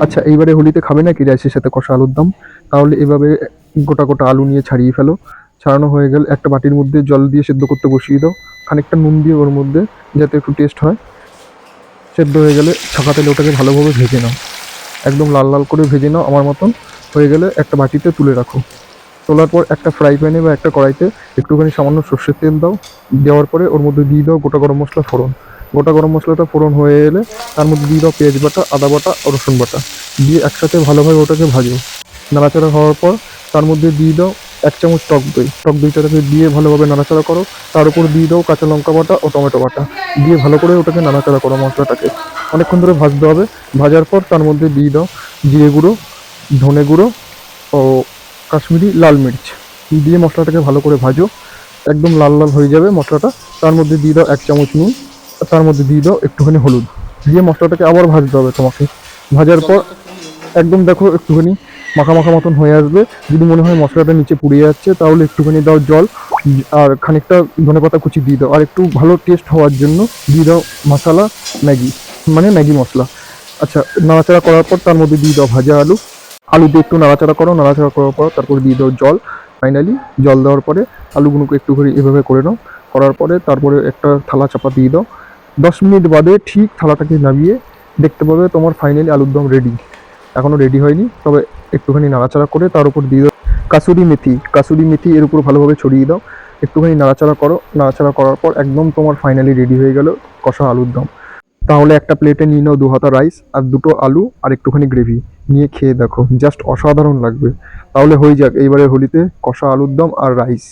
আচ্ছা, এইবারে হোলিতে খাবে না কি রাইসের সাথে কষা আলুর দম? তাহলে এভাবে গোটা গোটা আলু নিয়ে ছাড়িয়ে ফেলো। ছাড়ানো হয়ে গেলে একটা বাটির মধ্যে জল দিয়ে সেদ্ধ করতে বসিয়ে দাও। খানিকটা নুন দিয়ে ওর মধ্যে, যাতে একটু টেস্ট হয়। সেদ্ধ হয়ে গেলে ছাকা তেলে ওটাকে ভালোভাবে ভেজে নাও, একদম লাল লাল করে ভেজে নাও আমার মতন। হয়ে গেলে একটা বাটিতে তুলে রাখো। তোলার পর একটা ফ্রাই প্যানে বা একটা কড়াইতে একটুখানি সামান্য সর্ষের তেল দাও। দেওয়ার পরে ওর মধ্যে দিয়ে দাও গোটা গরম মশলা ফোড়ন। গোটা গরম মশলাটা ফোড়ন হয়ে এলে তার মধ্যে দিয়ে দাও পেঁয়াজ বাটা, আদা বাটা, রসুন বাটা। দিয়ে একসাথে ভালোভাবে ওটাকে ভাজো। নাড়াচাড়া হওয়ার পর তার মধ্যে দিয়ে দাও 1 চামচ টক দই। টক দইটাকে দিয়ে ভালোভাবে নাড়াচাড়া করো। তার উপর দিয়ে দাও কাঁচা লঙ্কা বাটা ও টমেটো বাটা। দিয়ে ভালো করে ওটাকে নাড়াচাড়া করো মশলাটাকে। অনেকক্ষণ ধরে ভাজতে হবে। ভাজার পর তার মধ্যে দিয়ে দাও জিরে গুঁড়ো, ধনে গুঁড়ো ও কাশ্মীরি লাল মির্চ। দিয়ে মশলাটাকে ভালো করে ভাজো, একদম লাল লাল হয়ে যাবে মশলাটা। তার মধ্যে দিয়ে দাও 1 চামচ নুন, তার মধ্যে দিয়ে দাও একটুখানি হলুদ। দিয়ে মশলাটাকে আবার ভাজতে হবে তোমাকে। ভাজার পর একদম দেখো একটুখানি মাখা মাখা মতন হয়ে আসবে। যদি মনে হয় মশলাটা নিচে পুড়ে যাচ্ছে তাহলে একটুখানি দাও জল, আর খানিকটা ধনেপাতা কুচি দিয়ে দাও। আর একটু ভালো টেস্ট হওয়ার জন্য দিয়ে দাও মশলা ম্যাগি, মানে ম্যাগি মশলা। আচ্ছা, নাড়াচাড়া করার পর তার মধ্যে দিয়ে দাও ভাজা আলু। আলু দিয়ে একটু নাড়াচাড়া করো। নাড়াচাড়া করার পর তারপর দিয়ে দাও জল। ফাইনালি জল দেওয়ার পরে আলুগুলোকে একটুখানি এভাবে করে নাও। করার পরে তারপরে একটা থালা চাপা দিয়ে দাও। 10 মিনিট বাদে ঠিক থালাটাকে নামিয়ে দেখতে পাবে তোমার ফাইনালি আলুর দম রেডি। এখনও রেডি হয়নি, তবে একটুখানি নাড়াচাড়া করে তার উপর দিয়ে দাও কাসুরি মেথি। কাসুরি মেথি এর উপর ভালোভাবে ছড়িয়ে দাও। একটুখানি নাড়াচাড়া করো। নাড়াচাড়া করার পর একদম তোমার ফাইনালি রেডি হয়ে গেল কষা আলুর দম। তাহলে একটা প্লেটে নিয়ে নাও 2 হাতা রাইস আর 2টো আলু আর একটুখানি গ্রেভি। নিয়ে খেয়ে দেখো, জাস্ট অসাধারণ লাগবে। তাহলে হয়ে যাক এইবারে হোলিতে কষা আলুর দম আর রাইস।